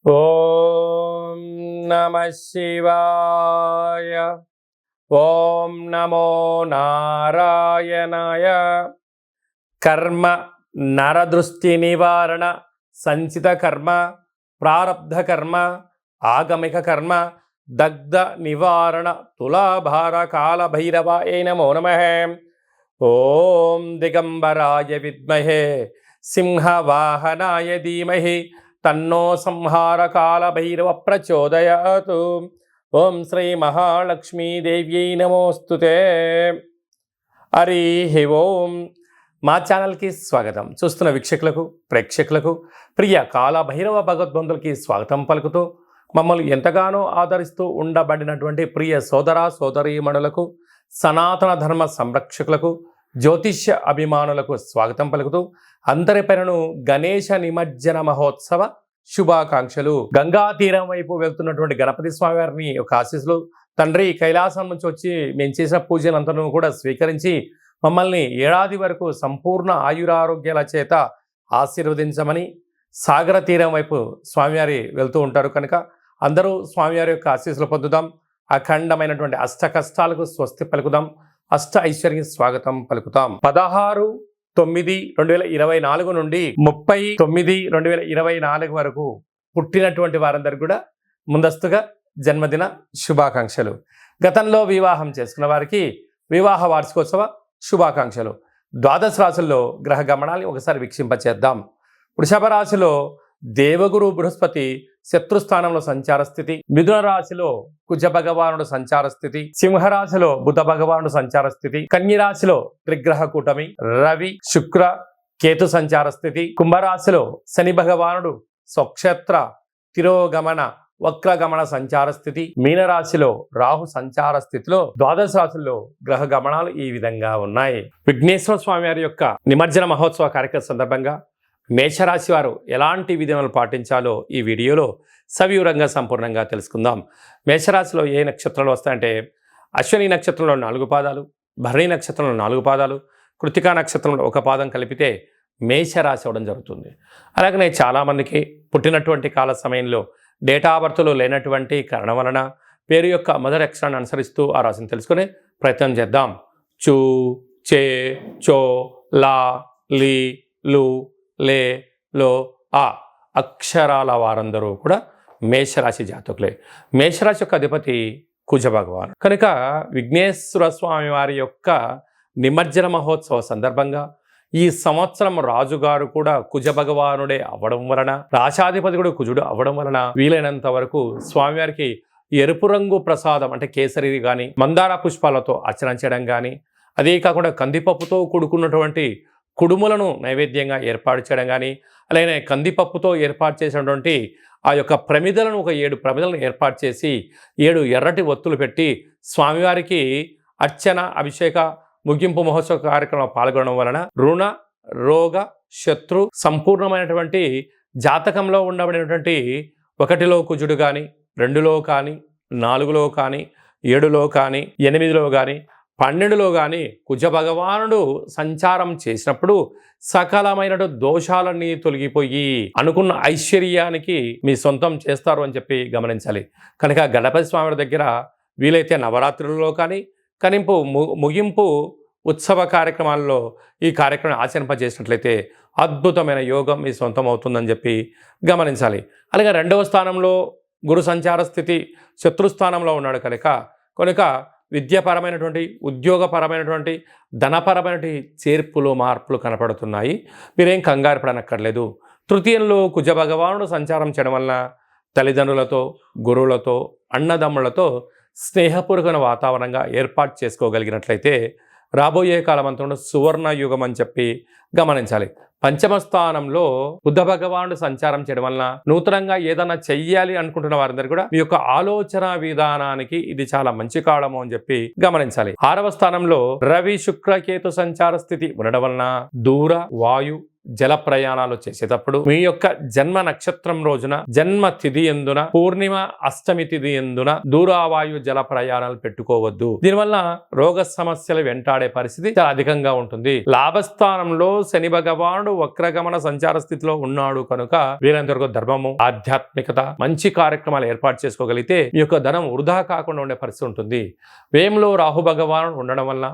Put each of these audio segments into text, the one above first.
ఓం నమః శివాయ. ఓం నమో నారాయణాయ. కర్మ నరదృష్టి నివారణ సంచిత కర్మ ప్రారబ్ధ కర్మ ఆగమిక కర్మ దగ్ధ నివారణ తులాభార కాల భైరవాయ నమో నమః. ఓం దిగంబరాయ విద్మహే సింహవాహనాయ ధీమహి తన్నో సంహార కాల భైరవ ప్రచోదయాతు. ఓం శ్రీ మహాలక్ష్మీదేవ్యై నమోస్తుతే. హరి ఓం. మా ఛానల్కి స్వాగతం. చూస్తున్న వీక్షకులకు ప్రేక్షకులకు ప్రియ కాల భైరవ భగవద్బంధులకి స్వాగతం పలుకుతూ మమ్మల్ని ఎంతగానో ఆదరిస్తూ ఉండబడినటువంటి ప్రియ సోదర సోదరీమణులకు సనాతన ధర్మ సంరక్షకులకు జ్యోతిష్య అభిమానులకు స్వాగతం పలుకుతూ అందరి పేరును గణేశ నిమజ్జన మహోత్సవ శుభాకాంక్షలు. గంగా తీరం వైపు వెళ్తున్నటువంటి గణపతి స్వామి వారిని ఒక ఆశీస్సులు. తండ్రి కైలాసం నుంచి వచ్చి మేము చేసిన పూజలంతను కూడా స్వీకరించి మమ్మల్ని ఏడాది వరకు సంపూర్ణ ఆయురారోగ్యాల చేత ఆశీర్వదించమని సాగర తీరం వైపు స్వామివారి వెళ్తూ ఉంటారు కనుక అందరూ స్వామివారి యొక్క ఆశీస్సులు పొందుదాం. అఖండమైనటువంటి అష్ట కష్టాలకు స్వస్తి పలుకుదాం. అష్ట ఐశ్వర్య స్వాగతం పలుకుతాం. 16/9/2024 నుండి 30/9/2024 వరకు పుట్టినటువంటి వారందరికీ కూడా ముందస్తుగా జన్మదిన శుభాకాంక్షలు. గతంలో వివాహం చేసుకున్న వారికి వివాహ వార్షికోత్సవ శుభాకాంక్షలు. ద్వాదశ రాశుల్లో గ్రహ గమనాన్ని ఒకసారి వీక్షింపచేద్దాం. వృషభ రాశిలో దేవగురు బృహస్పతి శత్రుస్థానంలో సంచార స్థితి. మిథున రాశిలో కుజ భగవానుడు సంచార స్థితి. సింహరాశిలో బుధ భగవానుడు సంచార స్థితి. కన్య రాశిలో త్రిగ్రహ కూటమి రవి శుక్ర కేతు సంచార స్థితి. కుంభరాశిలో శని భగవానుడు స్వక్షేత్ర తిరోగమన వక్రగమన సంచార స్థితి. మీనరాశిలో రాహు సంచార స్థితిలో ద్వాదశ రాశుల్లో గ్రహ గమనాలు ఈ విధంగా ఉన్నాయి. విఘ్నేశ్వర స్వామి వారి యొక్క నిమజ్జన మహోత్సవ కార్యక్రమం సందర్భంగా మేషరాశి వారు ఎలాంటి విధానాలు పాటించాలో ఈ వీడియోలో సవివరంగా సంపూర్ణంగా తెలుసుకుందాం. మేషరాశిలో ఏ నక్షత్రాలు వస్తాయంటే అశ్విని నక్షత్రంలో 4 పాదాలు, భరణి నక్షత్రంలో 4 పాదాలు, కృతికా నక్షత్రంలో 1 పాదం కలిపితే మేషరాశి అవడం జరుగుతుంది. అలాగనే చాలామందికి పుట్టినటువంటి కాల సమయంలో డేటా ఆఫ్ బర్త్లో లేనటువంటి కారణం వలన పేరు యొక్క మొదటి అక్షరాన్ని అనుసరిస్తూ ఆ రాశిని తెలుసుకునే ప్రయత్నం చేద్దాం. చూ, చే, చో, లా, లీ, లు, లే, లో, ఆ అక్షరాల వారందరూ కూడా మేషరాశి జాతకులే. మేషరాశి యొక్క అధిపతి కుజ భగవాను కనుక విఘ్నేశ్వర స్వామి వారి యొక్క నిమజ్జన మహోత్సవ సందర్భంగా ఈ సంవత్సరం రాజుగారు కూడా కుజ భగవానుడే అవ్వడం వలన, రాశాధిపతి కూడా కుజుడు అవ్వడం వలన వీలైనంత వరకు స్వామివారికి ఎరుపు రంగు ప్రసాదం అంటే కేసరి కానీ మందార పుష్పాలతో అర్చన చేయడం కానీ, అదే కాకుండా కందిపప్పుతో కూడుకున్నటువంటి కుడుములను నైవేద్యంగా ఏర్పాటు చేయడం కానీ, అలాగే కందిపప్పుతో ఏర్పాటు చేసినటువంటి ఆ యొక్క ప్రమిదలను ఒక 7 ప్రమిదలను ఏర్పాటు చేసి 7 ఎర్రటి ఒత్తులు పెట్టి స్వామివారికి అర్చన అభిషేక ముగింపు మహోత్సవ కార్యక్రమంలో పాల్గొనడం వలన రుణ రోగ శత్రు సంపూర్ణమైనటువంటి జాతకంలో ఉండబడినటువంటి 1లో కుజుడు కానీ 2లో కానీ 4లో కానీ 7లో కానీ 8లో కానీ 12లో కానీ కుజ భగవానుడు సంచారం చేసినప్పుడు సకలమైన దోషాలన్నీ తొలగిపోయి అనుకున్న ఐశ్వర్యానికి మీ సొంతం చేస్తారు అని చెప్పి గమనించాలి. కనుక గణపతి స్వామి దగ్గర వీలైతే నవరాత్రులలో కానీ ముగింపు ఉత్సవ కార్యక్రమాల్లో ఈ కార్యక్రమం ఆచరింపజేసినట్లయితే అద్భుతమైన యోగం మీ సొంతం అవుతుందని చెప్పి గమనించాలి. అలాగే 2వ స్థానంలో గురు సంచార స్థితి శత్రుస్థానంలో ఉన్నాడు కనుక విద్యాపరమైనటువంటి ఉద్యోగపరమైనటువంటి ధనపరమైనటువంటి చేర్పులు మార్పులు కనపడుతున్నాయి. మీరేం కంగారు పడనక్కర్లేదు. తృతీయంలో కుజ భగవానుడు సంచారం చేయడం వలన తల్లిదండ్రులతో గురువులతో అన్నదమ్ములతో స్నేహపూర్వకమైన వాతావరణంగా ఏర్పాటు చేసుకోగలిగినట్లయితే రాబోయే కాలమంతా సువర్ణ యుగం అని చెప్పి గమనించాలి. పంచమ స్థానంలో బుద్ధ భగవానుడు సంచారం చేయడం వలన నూతనంగా ఏదైనా చెయ్యాలి అనుకుంటున్న వారందరూ కూడా మీ యొక్క ఆలోచన విధానానికి ఇది చాలా మంచి కాలము అని చెప్పి గమనించాలి. 6వ స్థానంలో రవి శుక్ర కేతు సంచార స్థితి ఉండడం వలన దూర వాయు జల ప్రయాణాలు చేసేటప్పుడు మీ యొక్క జన్మ నక్షత్రం రోజున జన్మ తిథి ఎందున పూర్ణిమ అష్టమి తిథి ఎందున దూరావాయు జల ప్రయాణాలు పెట్టుకోవద్దు. దీనివల్ల రోగ సమస్యలు వెంటాడే పరిస్థితి చాలా అధికంగా ఉంటుంది. లాభస్థానంలో శని భగవానుడు ఉన్నాడు, వక్రగమన సంచార స్థితిలో ఉన్నాడు కనుక వీరంతవరకు ధర్మము, ఆధ్యాత్మికత, మంచి కార్యక్రమాలు ఏర్పాటు చేసుకోగలిగితే మీ యొక్క ధనం వృధా కాకుండా ఉండే పరిస్థితి ఉంటుంది. వ్యయంలో రాహు భగవానుడు ఉండడం వల్ల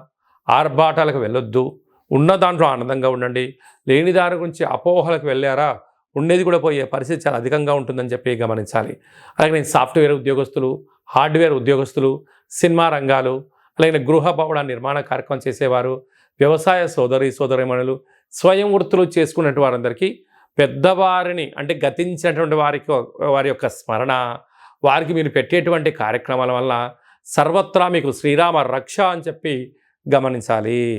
ఆర్భాటాలకు వెళ్ళొద్దు, ఉన్న దాంట్లో ఆనందంగా ఉండండి. లేని దాని గురించి అపోహలకు వెళ్ళారా, ఉండేది కూడా పోయే పరిస్థితి చాలా అధికంగా ఉంటుందని చెప్పి గమనించాలి. అలాగే నేను సాఫ్ట్వేర్ ఉద్యోగస్తులు, హార్డ్వేర్ ఉద్యోగస్తులు, సినిమా రంగాలు, అలాగే గృహ భవన నిర్మాణ కార్యక్రమం చేసేవారు, వ్యవసాయ సోదరీమణులు, స్వయం వృత్తులు చేసుకున్నటువంటి వారందరికీ పెద్దవారిని అంటే గతించినటువంటి వారి యొక్క స్మరణ, వారికి మీరు పెట్టేటువంటి కార్యక్రమాల వల్ల సర్వత్రా మీకు శ్రీరామ రక్ష అని చెప్పి గమనించాలి.